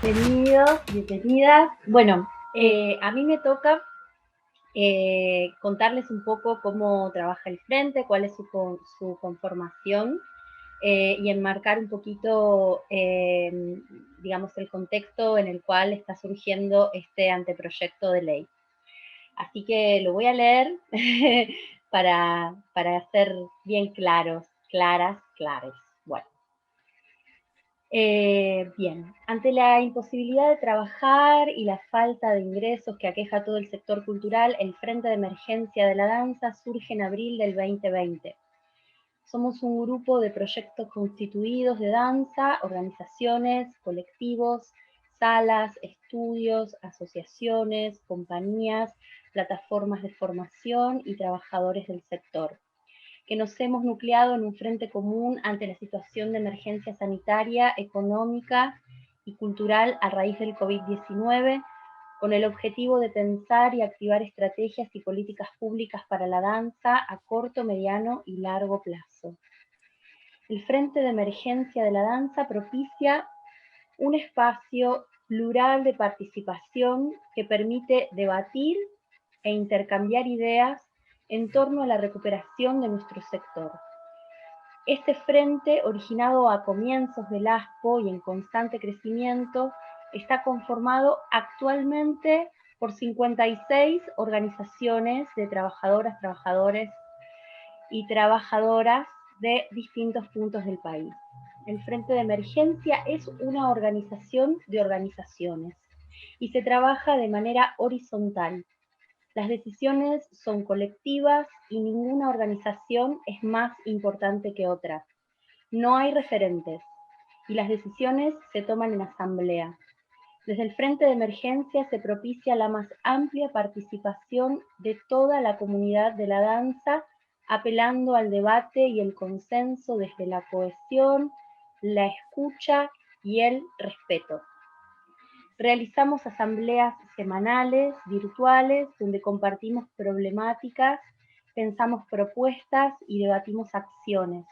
Bienvenidos, bienvenidas. Bueno, a mí me toca contarles un poco cómo trabaja el Frente, cuál es su conformación y enmarcar un poquito, digamos, el contexto en el cual está surgiendo este anteproyecto de ley. Así que lo voy a leer para ser bien claros, clares. Bueno. Bien, ante la imposibilidad de trabajar y la falta de ingresos que aqueja a todo el sector cultural, el Frente de Emergencia de la Danza surge en abril del 2020. Somos un grupo de proyectos constituidos de danza, organizaciones, colectivos, salas, estudios, asociaciones, compañías, plataformas de formación y trabajadores del sector, que nos hemos nucleado en un frente común ante la situación de emergencia sanitaria, económica y cultural a raíz del COVID-19, con el objetivo de pensar y activar estrategias y políticas públicas para la danza a corto, mediano y largo plazo. El Frente de Emergencia de la Danza propicia un espacio plural de participación que permite debatir e intercambiar ideas en torno a la recuperación de nuestro sector. Este frente, originado a comienzos del ASPO y en constante crecimiento, está conformado actualmente por 56 organizaciones de trabajadoras, trabajadores y trabajadoras de distintos puntos del país. El Frente de Emergencia es una organización de organizaciones y se trabaja de manera horizontal. Las decisiones son colectivas y ninguna organización es más importante que otra. No hay referentes y las decisiones se toman en asamblea. Desde el Frente de Emergencia se propicia la más amplia participación de toda la comunidad de la danza, apelando al debate y el consenso desde la cohesión, la escucha y el respeto. Realizamos asambleas semanales, virtuales, donde compartimos problemáticas, pensamos propuestas y debatimos acciones.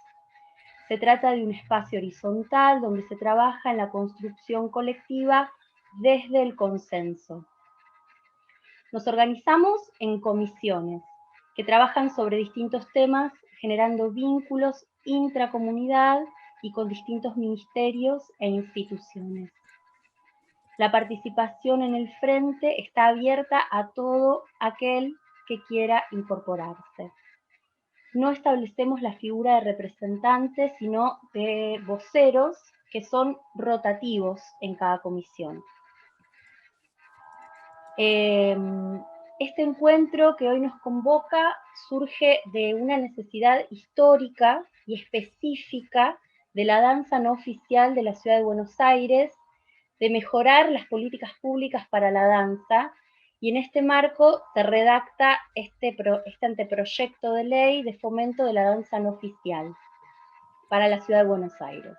Se trata de un espacio horizontal donde se trabaja en la construcción colectiva desde el consenso. Nos organizamos en comisiones que trabajan sobre distintos temas, generando vínculos intracomunidad y con distintos ministerios e instituciones. La participación en el frente está abierta a todo aquel que quiera incorporarse. No establecemos la figura de representantes, sino de voceros que son rotativos en cada comisión. Este encuentro que hoy nos convoca surge de una necesidad histórica y específica de la danza no oficial de la ciudad de Buenos Aires, de mejorar las políticas públicas para la danza, y en este marco se redacta este anteproyecto de ley de fomento de la danza no oficial para la ciudad de Buenos Aires.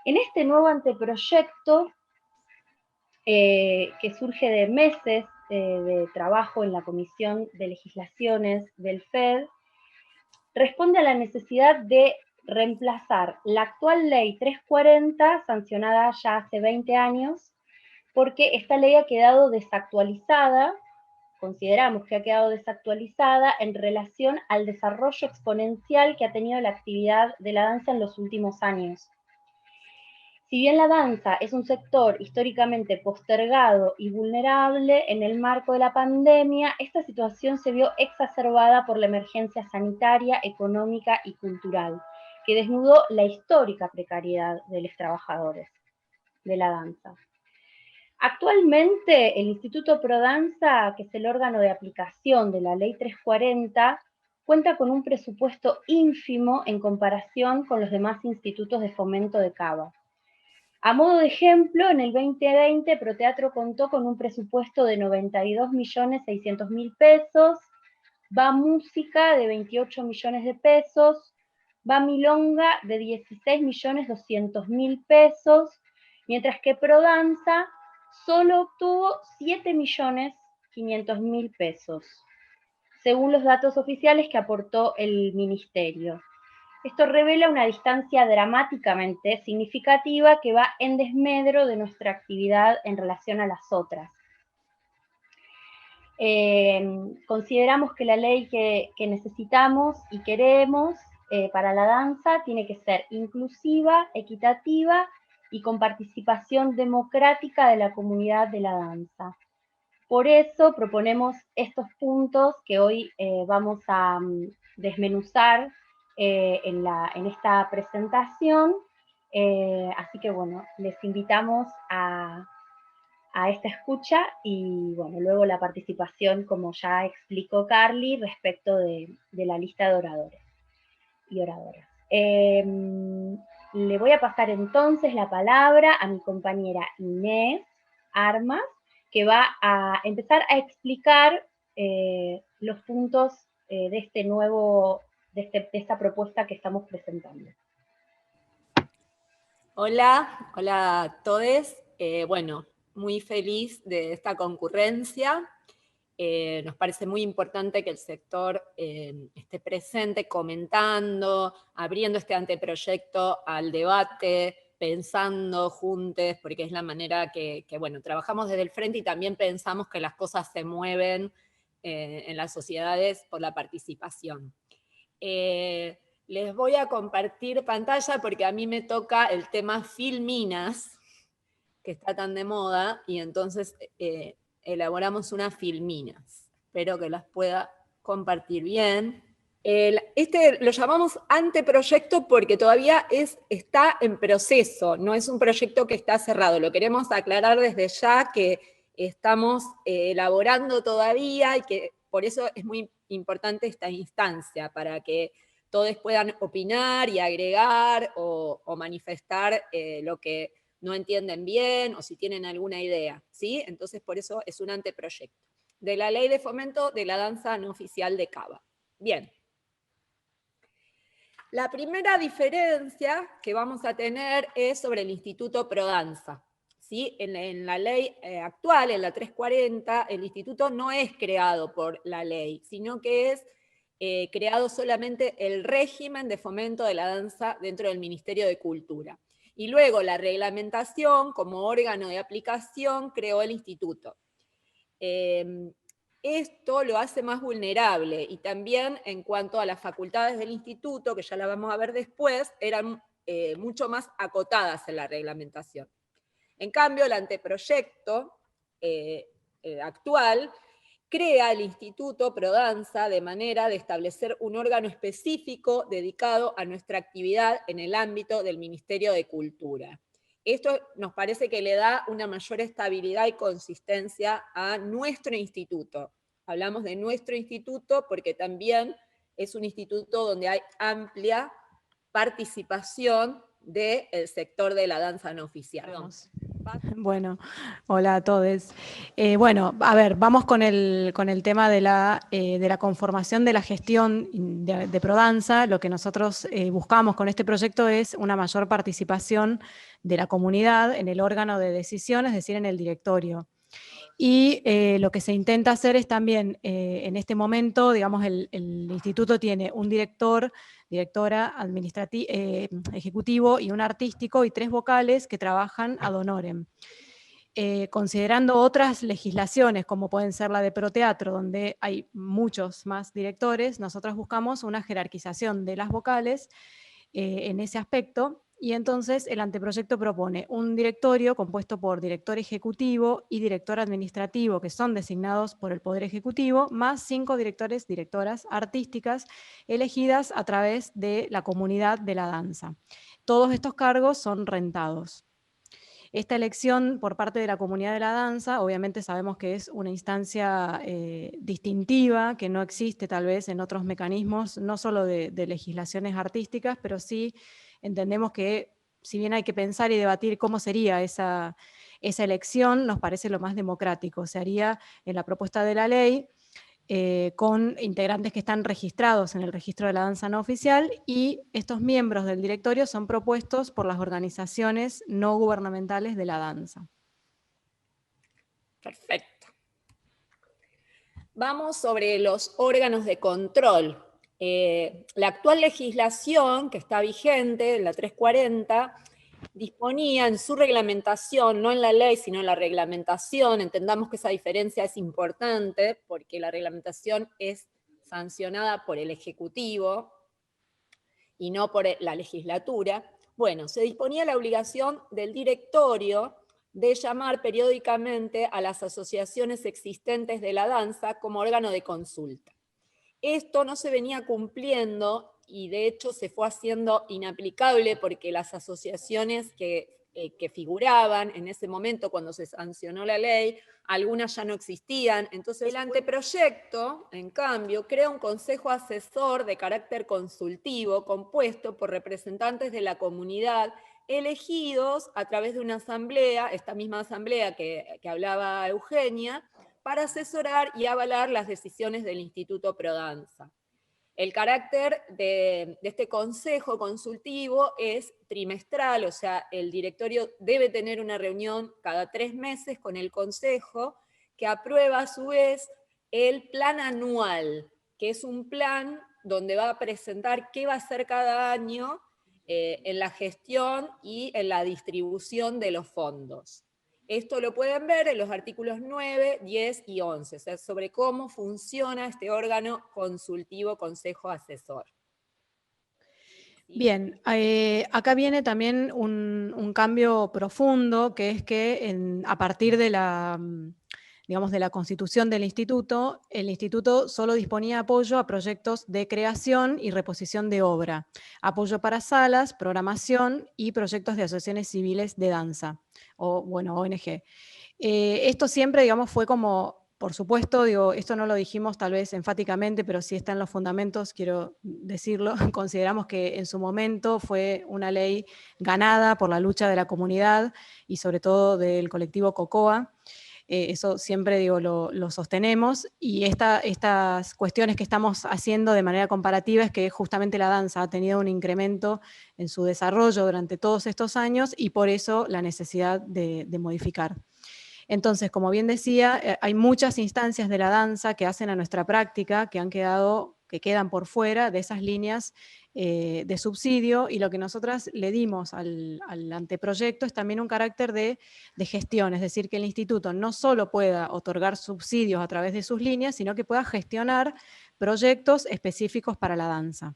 En este nuevo anteproyecto, que surge de meses de trabajo en la Comisión de Legislaciones del FED, responde a la necesidad de reemplazar la actual ley 340, sancionada ya hace 20 años, porque esta ley ha quedado desactualizada, consideramos que ha quedado desactualizada en relación al desarrollo exponencial que ha tenido la actividad de la danza en los últimos años. Si bien la danza es un sector históricamente postergado y vulnerable, en el marco de la pandemia, esta situación se vio exacerbada por la emergencia sanitaria, económica y cultural, que desnudó la histórica precariedad de los trabajadores de la danza. Actualmente, el Instituto Prodanza, que es el órgano de aplicación de la Ley 340, cuenta con un presupuesto ínfimo en comparación con los demás institutos de fomento de Cava. A modo de ejemplo, en el 2020 Proteatro contó con un presupuesto de 92.600.000 pesos, Va Música de 28 millones de pesos, Va Milonga de 16.200.000 pesos, mientras que Prodanza solo obtuvo 7.500.000 pesos, según los datos oficiales que aportó el ministerio. Esto revela una distancia dramáticamente significativa que va en desmedro de nuestra actividad en relación a las otras. Consideramos que la ley que necesitamos y queremos para la danza tiene que ser inclusiva, equitativa y con participación democrática de la comunidad de la danza. Por eso proponemos estos puntos que hoy vamos a desmenuzar en esta presentación. Así que bueno, les invitamos a esta escucha y bueno, luego la participación, como ya explicó Carly, respecto de la lista de oradores y oradoras. Le voy a pasar entonces la palabra a mi compañera Inés Armas, que va a empezar a explicar los puntos de este nuevo, de esta propuesta que estamos presentando. Hola, hola a todos. Bueno, muy feliz de esta concurrencia. Nos parece muy importante que el sector esté presente, comentando, abriendo este anteproyecto al debate, pensando juntos, porque es la manera que bueno, trabajamos desde el frente y también pensamos que las cosas se mueven en las sociedades por la participación. Les voy a compartir pantalla porque a mí me toca el tema filminas, que está tan de moda, y entonces elaboramos unas filminas. Espero que las pueda compartir bien. Este lo llamamos anteproyecto porque todavía está en proceso, no es un proyecto que está cerrado. Lo queremos aclarar desde ya que estamos elaborando todavía y que por eso es muy importante esta instancia, para que todos puedan opinar y agregar o manifestar lo que no entienden bien o si tienen alguna idea, ¿sí? Entonces, por eso es un anteproyecto de la Ley de Fomento de la Danza No Oficial de Cava. Bien. La primera diferencia que vamos a tener es sobre el Instituto Prodanza. ¿Sí? En la ley actual, en la 340, el instituto no es creado por la ley, sino que es creado solamente el régimen de fomento de la danza dentro del Ministerio de Cultura. Y luego la reglamentación, como órgano de aplicación, creó el instituto. Esto lo hace más vulnerable y también en cuanto a las facultades del instituto, que ya la vamos a ver después, eran mucho más acotadas en la reglamentación. En cambio, el anteproyecto actual crea el Instituto Prodanza de manera de establecer un órgano específico dedicado a nuestra actividad en el ámbito del Ministerio de Cultura. Esto nos parece que le da una mayor estabilidad y consistencia a nuestro instituto. Hablamos de nuestro instituto porque también es un instituto donde hay amplia participación del sector de la danza no oficial. Bueno, hola a todos. Bueno, a ver, vamos con el tema de la conformación de la gestión de Prodanza. Lo que nosotros buscamos con este proyecto es una mayor participación de la comunidad en el órgano de decisión, es decir, en el directorio. Y lo que se intenta hacer es también, en este momento, digamos, el instituto tiene un directora ejecutivo y un artístico y 3 vocales que trabajan ad honorem. Considerando otras legislaciones, como pueden ser la de Proteatro, donde hay muchos más directores, nosotros buscamos una jerarquización de las vocales en ese aspecto. Y entonces el anteproyecto propone un directorio compuesto por director ejecutivo y director administrativo, que son designados por el Poder Ejecutivo, más 5 directores, directoras artísticas, elegidas a través de la comunidad de la danza. Todos estos cargos son rentados. Esta elección por parte de la comunidad de la danza, obviamente sabemos que es una instancia distintiva, que no existe tal vez en otros mecanismos, no solo de legislaciones artísticas, pero sí entendemos que, si bien hay que pensar y debatir cómo sería esa elección, nos parece lo más democrático. Se haría en la propuesta de la ley con integrantes que están registrados en el registro de la danza no oficial, y estos miembros del directorio son propuestos por las organizaciones no gubernamentales de la danza. Perfecto. Vamos sobre los órganos de control. la actual legislación que está vigente, la 340, disponía en su reglamentación, no en la ley, sino en la reglamentación, entendamos que esa diferencia es importante, porque la reglamentación es sancionada por el Ejecutivo y no por la legislatura. Bueno, se disponía la obligación del directorio de llamar periódicamente a las asociaciones existentes de la danza como órgano de consulta. Esto no se venía cumpliendo y de hecho se fue haciendo inaplicable porque las asociaciones que figuraban en ese momento cuando se sancionó la ley, algunas ya no existían. Entonces el anteproyecto, en cambio, crea un consejo asesor de carácter consultivo compuesto por representantes de la comunidad elegidos a través de una asamblea, esta misma asamblea que hablaba Eugenia, para asesorar y avalar las decisiones del Instituto Prodanza. El carácter de este consejo consultivo es trimestral, o sea, el directorio debe tener una reunión cada 3 meses con el consejo, que aprueba a su vez el plan anual, que es un plan donde va a presentar qué va a hacer cada año en la gestión y en la distribución de los fondos. Esto lo pueden ver en los artículos 9, 10 y 11, o sea, sobre cómo funciona este órgano consultivo consejo asesor. Bien, acá viene también un cambio profundo, que es que a partir de la, digamos, de la constitución del instituto, el instituto solo disponía apoyo a proyectos de creación y reposición de obra, apoyo para salas, programación y proyectos de asociaciones civiles de danza, o bueno, ONG. Esto siempre, digamos, fue como, por supuesto, digo, esto no lo dijimos tal vez enfáticamente, pero sí está en los fundamentos, quiero decirlo, consideramos que en su momento fue una ley ganada por la lucha de la comunidad y sobre todo del colectivo COCOA. Eso siempre, digo, lo sostenemos, y estas cuestiones que estamos haciendo de manera comparativa es que justamente la danza ha tenido un incremento en su desarrollo durante todos estos años y por eso la necesidad de modificar. Entonces, como bien decía, hay muchas instancias de la danza que hacen a nuestra práctica que quedan por fuera de esas líneas de subsidio, y lo que nosotras le dimos al anteproyecto es también un carácter de gestión, es decir, que el instituto no solo pueda otorgar subsidios a través de sus líneas, sino que pueda gestionar proyectos específicos para la danza.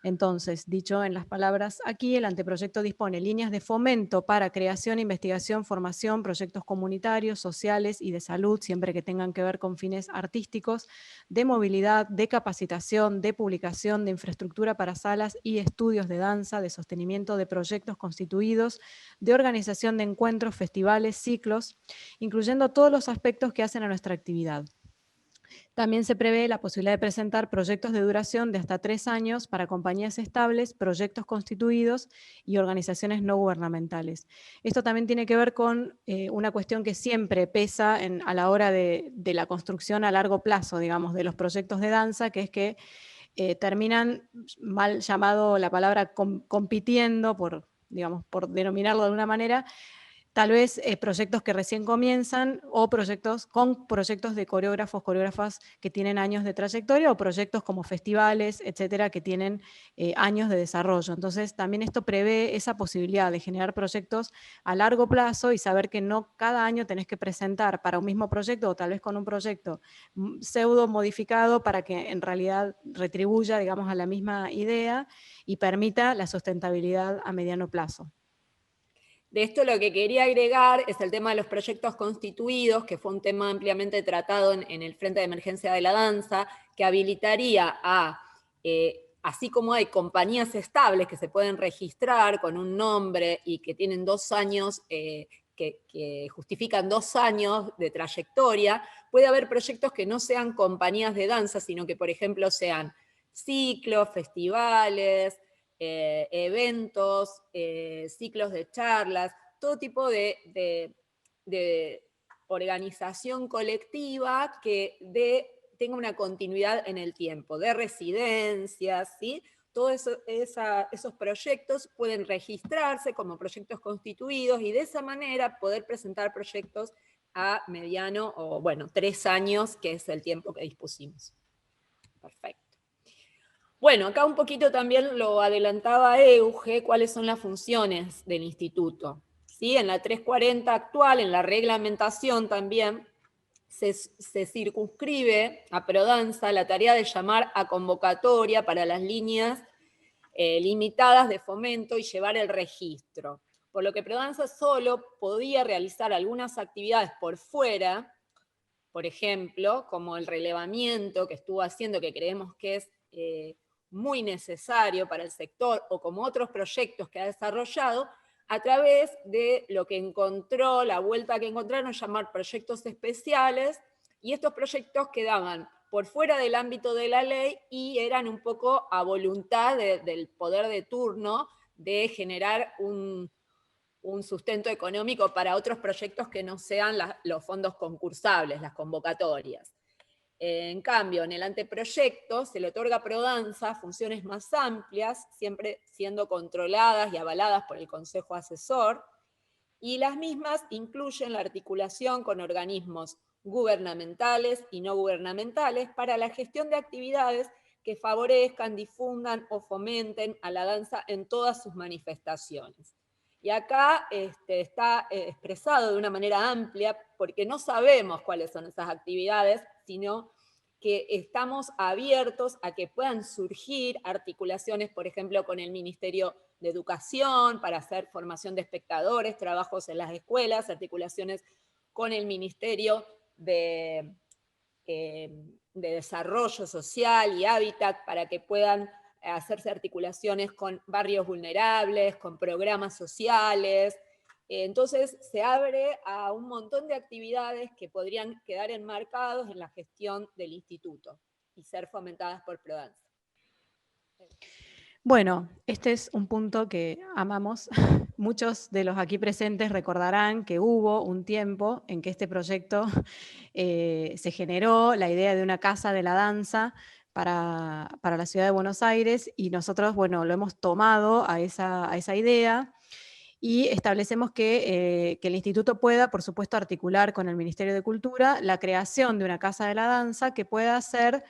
Entonces, dicho en las palabras aquí, el anteproyecto dispone líneas de fomento para creación, investigación, formación, proyectos comunitarios, sociales y de salud, siempre que tengan que ver con fines artísticos, de movilidad, de capacitación, de publicación, de infraestructura para salas y estudios de danza, de sostenimiento de proyectos constituidos, de organización de encuentros, festivales, ciclos, incluyendo todos los aspectos que hacen a nuestra actividad. También se prevé la posibilidad de presentar proyectos de duración de hasta 3 años para compañías estables, proyectos constituidos y organizaciones no gubernamentales. Esto también tiene que ver con una cuestión que siempre pesa a la hora de la construcción a largo plazo, digamos, de los proyectos de danza, que es que terminan, mal llamado la palabra, compitiendo, digamos, por denominarlo de alguna manera, tal vez proyectos que recién comienzan o proyectos de coreógrafas que tienen años de trayectoria, o proyectos como festivales, etcétera, que tienen años de desarrollo. Entonces, también esto prevé esa posibilidad de generar proyectos a largo plazo y saber que no cada año tenés que presentar para un mismo proyecto, o tal vez con un proyecto pseudo modificado para que en realidad retribuya, digamos, a la misma idea y permita la sustentabilidad a mediano plazo. De esto lo que quería agregar es el tema de los proyectos constituidos, que fue un tema ampliamente tratado en el Frente de Emergencia de la Danza, que habilitaría a, así como hay compañías estables que se pueden registrar con un nombre y que tienen 2 años, que justifican 2 años de trayectoria, puede haber proyectos que no sean compañías de danza, sino que, por ejemplo, sean ciclos, festivales, eventos, ciclos de charlas, todo tipo de organización colectiva que tenga una continuidad en el tiempo, de residencias, ¿sí? Todos esos proyectos pueden registrarse como proyectos constituidos y de esa manera poder presentar proyectos a mediano o, bueno, 3 años, que es el tiempo que dispusimos. Perfecto. Bueno, acá un poquito también lo adelantaba Euge, cuáles son las funciones del instituto. ¿Sí? En la 340 actual, en la reglamentación también, se circunscribe a Prodanza la tarea de llamar a convocatoria para las líneas limitadas de fomento y llevar el registro. Por lo que Prodanza solo podía realizar algunas actividades por fuera, por ejemplo, como el relevamiento que estuvo haciendo, que creemos que es muy necesario para el sector, o como otros proyectos que ha desarrollado, a través de lo que encontró, la vuelta que encontraron, llamar proyectos especiales, y estos proyectos quedaban por fuera del ámbito de la ley y eran un poco a voluntad del poder de turno de generar un sustento económico para otros proyectos que no sean los fondos concursables, las convocatorias. En cambio, en el anteproyecto se le otorga a Prodanza funciones más amplias, siempre siendo controladas y avaladas por el Consejo Asesor, y las mismas incluyen la articulación con organismos gubernamentales y no gubernamentales para la gestión de actividades que favorezcan, difundan o fomenten a la danza en todas sus manifestaciones. Y acá está expresado de una manera amplia porque no sabemos cuáles son esas actividades, sino que estamos abiertos a que puedan surgir articulaciones, por ejemplo, con el Ministerio de Educación, para hacer formación de espectadores, trabajos en las escuelas, articulaciones con el Ministerio de Desarrollo Social y Hábitat, para que puedan hacerse articulaciones con barrios vulnerables, con programas sociales. Entonces se abre a un montón de actividades que podrían quedar enmarcados en la gestión del instituto y ser fomentadas por Prodanza. Bueno, este es un punto que amamos. Muchos de los aquí presentes recordarán que hubo un tiempo en que este proyecto se generó la idea de una casa de la danza para la ciudad de Buenos Aires, y nosotros, bueno, lo hemos tomado a esa idea y establecemos que el instituto pueda, por supuesto, articular con el Ministerio de Cultura la creación de una casa de la danza que pueda ser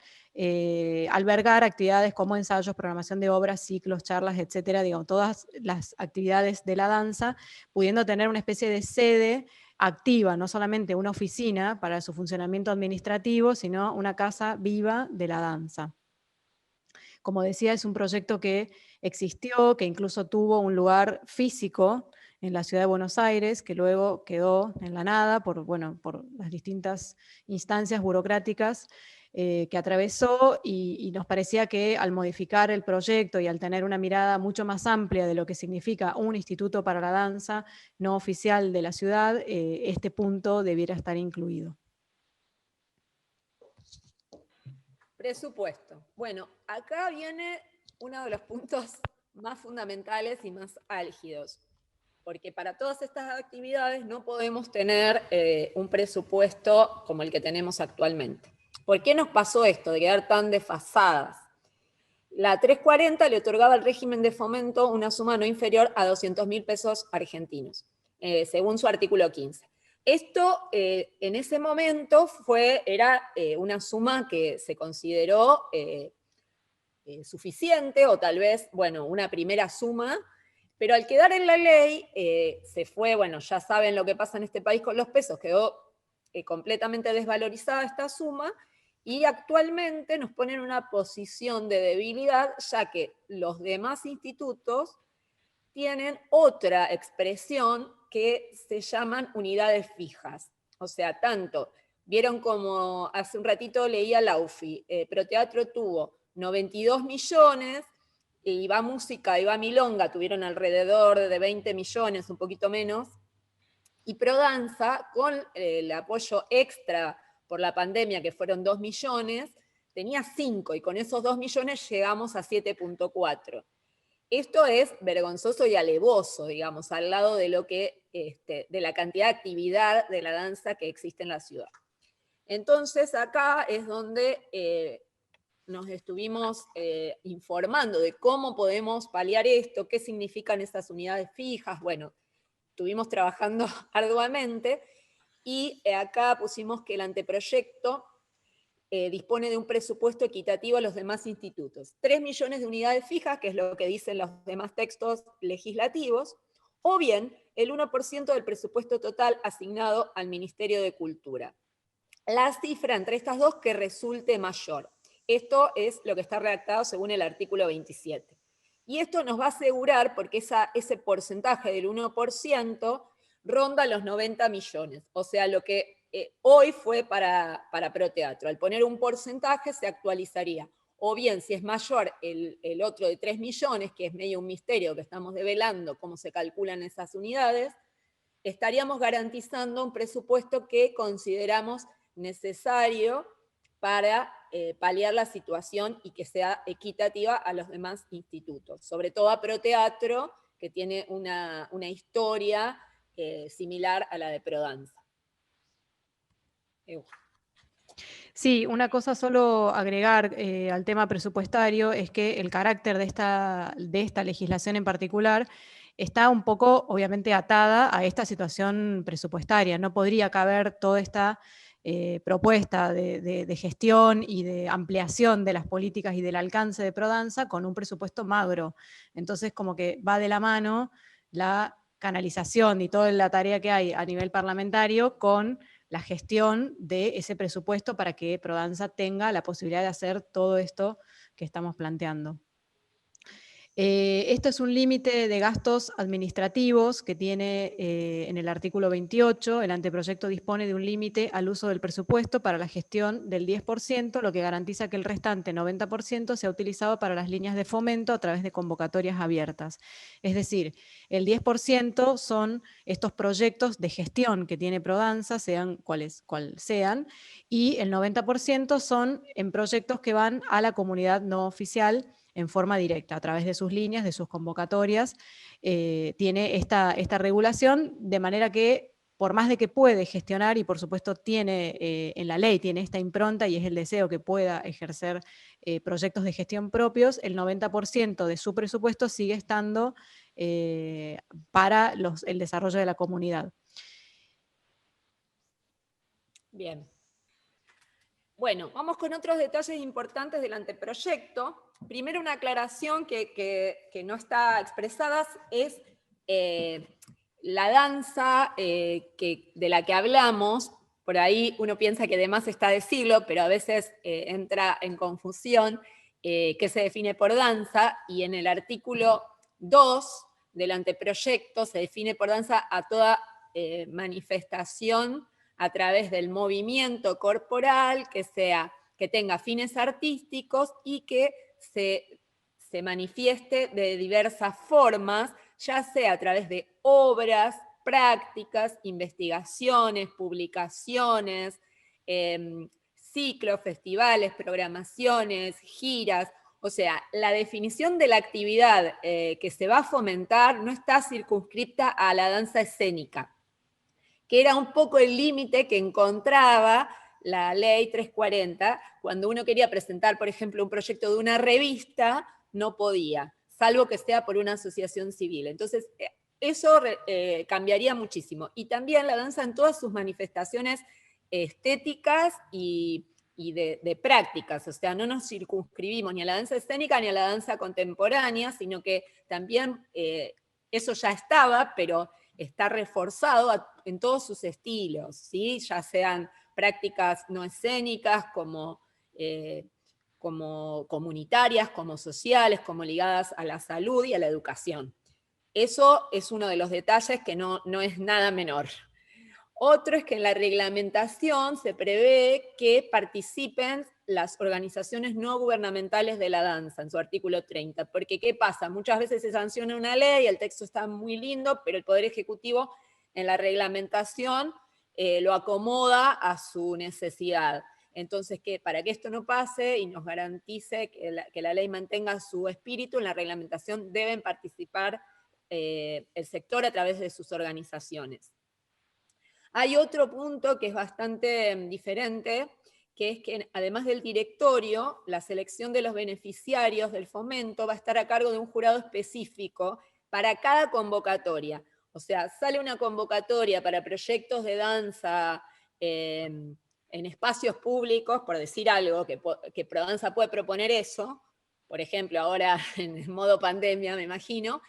albergar actividades como ensayos, programación de obras, ciclos, charlas, etcétera, digamos, todas las actividades de la danza, pudiendo tener una especie de sede activa, no solamente una oficina para su funcionamiento administrativo, sino una casa viva de la danza. Como decía, es un proyecto que existió, que incluso tuvo un lugar físico en la ciudad de Buenos Aires, que luego quedó en la nada por las distintas instancias burocráticas que atravesó, y nos parecía que al modificar el proyecto y al tener una mirada mucho más amplia de lo que significa un instituto para la danza no oficial de la ciudad, este punto debiera estar incluido. Presupuesto. Bueno, acá viene uno de los puntos más fundamentales y más álgidos, porque para todas estas actividades no podemos tener un presupuesto como el que tenemos actualmente. ¿Por qué nos pasó esto de quedar tan desfasadas? La 340 le otorgaba al régimen de fomento una suma no inferior a 200.000 pesos argentinos, según su artículo 15. Esto en ese momento era una suma que se consideró suficiente, o tal vez, bueno, una primera suma, pero al quedar en la ley se fue, bueno, ya saben lo que pasa en este país con los pesos, quedó completamente desvalorizada esta suma, y actualmente nos pone en una posición de debilidad, ya que los demás institutos tienen otra expresión que se llaman unidades fijas. O sea, tanto, vieron como hace un ratito leía la UFI, Proteatro tuvo 92 millones, y va Música y va Milonga tuvieron alrededor de 20 millones, un poquito menos, y Prodanza, con el apoyo extra por la pandemia, que fueron 2 millones, tenía 5, y con esos 2 millones llegamos a 7.4. Esto es vergonzoso y alevoso, digamos, al lado de lo que, de la cantidad de actividad de la danza que existe en la ciudad. Entonces acá es donde nos estuvimos informando de cómo podemos paliar esto, qué significan esas unidades fijas. Bueno, estuvimos trabajando arduamente, y acá pusimos que el anteproyecto dispone de un presupuesto equitativo a los demás institutos. 3 millones de unidades fijas, que es lo que dicen los demás textos legislativos, o bien el 1% del presupuesto total asignado al Ministerio de Cultura. La cifra entre estas dos que resulte mayor. Esto es lo que está redactado según el artículo 27. Y esto nos va a asegurar, porque ese porcentaje del 1% ronda los 90 millones, o sea, lo que hoy fue para Proteatro. Al poner un porcentaje se actualizaría. O bien, si es mayor el otro de 3 millones, que es medio un misterio que estamos develando cómo se calculan esas unidades, estaríamos garantizando un presupuesto que consideramos necesario para paliar la situación y que sea equitativa a los demás institutos, sobre todo a Proteatro, que tiene una historia similar a la de Prodanza. Sí, una cosa solo agregar al tema presupuestario es que el carácter de esta legislación en particular está un poco, obviamente, atada a esta situación presupuestaria. No podría caber toda esta propuesta de gestión y de ampliación de las políticas y del alcance de Prodanza con un presupuesto magro. Entonces, como que va de la mano la canalización y toda la tarea que hay a nivel parlamentario con la gestión de ese presupuesto para que Prodanza tenga la posibilidad de hacer todo esto que estamos planteando. Esto es un límite de gastos administrativos que tiene en el artículo 28. El anteproyecto dispone de un límite al uso del presupuesto para la gestión del 10%, lo que garantiza que el restante 90% sea utilizado para las líneas de fomento a través de convocatorias abiertas. Es decir, el 10% son estos proyectos de gestión que tiene Prodanza, sean cuales sean, y el 90% son en proyectos que van a la comunidad no oficial en forma directa, a través de sus líneas, de sus convocatorias, tiene esta regulación, de manera que, por más de que puede gestionar, y por supuesto tiene en la ley, tiene esta impronta y es el deseo que pueda ejercer proyectos de gestión propios, el 90% de su presupuesto sigue estando para el desarrollo de la comunidad. Bien. Bueno, vamos con otros detalles importantes del anteproyecto. Primero, una aclaración que no está expresada es la danza de la que hablamos. Por ahí uno piensa que además está decirlo, pero a veces entra en confusión qué se define por danza, y en el artículo 2 del anteproyecto se define por danza a toda manifestación a través del movimiento corporal que tenga fines artísticos y que se manifieste de diversas formas, ya sea a través de obras, prácticas, investigaciones, publicaciones, ciclos, festivales, programaciones, giras. O sea, la definición de la actividad que se va a fomentar no está circunscripta a la danza escénica, que era un poco el límite que encontraba la ley 340, cuando uno quería presentar, por ejemplo, un proyecto de una revista, no podía, salvo que sea por una asociación civil. Entonces, eso cambiaría muchísimo. Y también la danza en todas sus manifestaciones estéticas y de prácticas, o sea, no nos circunscribimos ni a la danza escénica ni a la danza contemporánea, sino que también eso ya estaba, pero está reforzado en todos sus estilos, ¿sí? Ya sean prácticas no escénicas, como comunitarias, como sociales, como ligadas a la salud y a la educación. Eso es uno de los detalles que no es nada menor. Otro es que en la reglamentación se prevé que participen las organizaciones no gubernamentales de la danza, en su artículo 30. Porque, ¿qué pasa? Muchas veces se sanciona una ley, el texto está muy lindo, pero el Poder Ejecutivo en la reglamentación lo acomoda a su necesidad. Entonces, para que esto no pase y nos garantice que la ley mantenga su espíritu, en la reglamentación deben participar el sector a través de sus organizaciones. Hay otro punto que es bastante diferente, que es que además del directorio, la selección de los beneficiarios del fomento va a estar a cargo de un jurado específico para cada convocatoria. O sea, sale una convocatoria para proyectos de danza en espacios públicos, por decir algo, que Prodanza puede proponer eso, por ejemplo, ahora en modo pandemia, me imagino,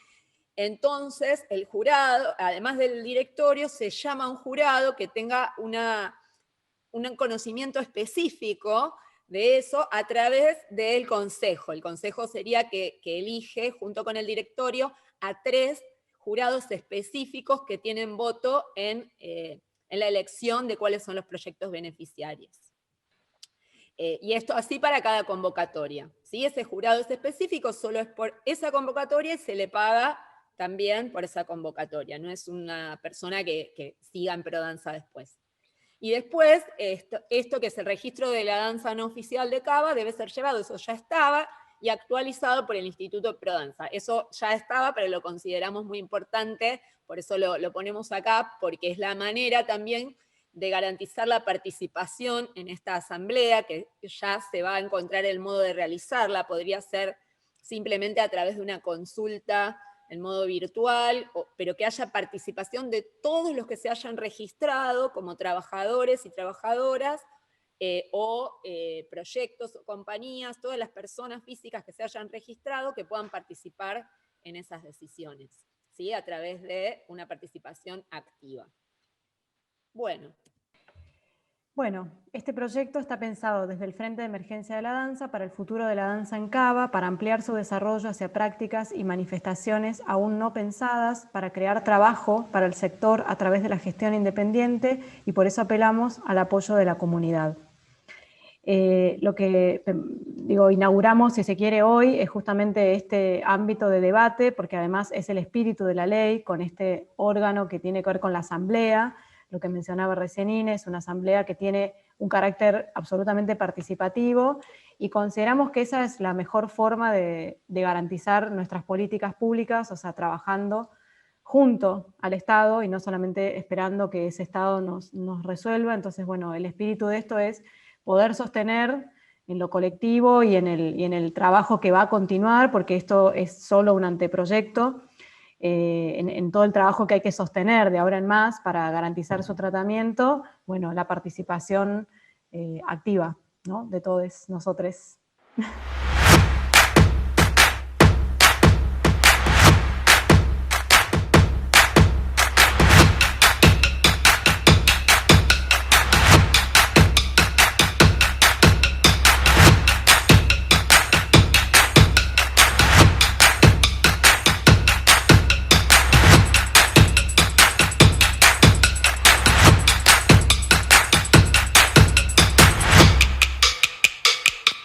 entonces el jurado, además del directorio, se llama a un jurado que tenga un conocimiento específico de eso a través del consejo. El consejo sería que elige, junto con el directorio, a 3 jurados específicos que tienen voto en la elección de cuáles son los proyectos beneficiarios. Y esto así para cada convocatoria, ¿sí? Ese jurado es específico, solo es por esa convocatoria y se le paga también por esa convocatoria, no es una persona que siga en Prodanza después. Y después, esto que es el registro de la danza no oficial de Cava, debe ser llevado, eso ya estaba, y actualizado por el Instituto Prodanza. Eso ya estaba, pero lo consideramos muy importante, por eso lo ponemos acá, porque es la manera también de garantizar la participación en esta asamblea, que ya se va a encontrar el modo de realizarla, podría ser simplemente a través de una consulta en modo virtual, pero que haya participación de todos los que se hayan registrado como trabajadores y trabajadoras, proyectos o compañías, todas las personas físicas que se hayan registrado que puedan participar en esas decisiones, ¿sí? A través de una participación activa. Bueno, este proyecto está pensado desde el Frente de Emergencia de la Danza para el futuro de la danza en Cava, para ampliar su desarrollo hacia prácticas y manifestaciones aún no pensadas, para crear trabajo para el sector a través de la gestión independiente, y por eso apelamos al apoyo de la comunidad. Lo que inauguramos, si se quiere, hoy es justamente este ámbito de debate, porque además es el espíritu de la ley, con este órgano que tiene que ver con la asamblea. Lo que mencionaba recién Inés, una asamblea que tiene un carácter absolutamente participativo, y consideramos que esa es la mejor forma de garantizar nuestras políticas públicas, o sea, trabajando junto al Estado y no solamente esperando que ese Estado nos resuelva. Entonces, bueno, el espíritu de esto es poder sostener en lo colectivo y en el trabajo que va a continuar, porque esto es solo un anteproyecto, en todo el trabajo que hay que sostener de ahora en más para garantizar su tratamiento, bueno, la participación activa, ¿no?, de todos nosotros.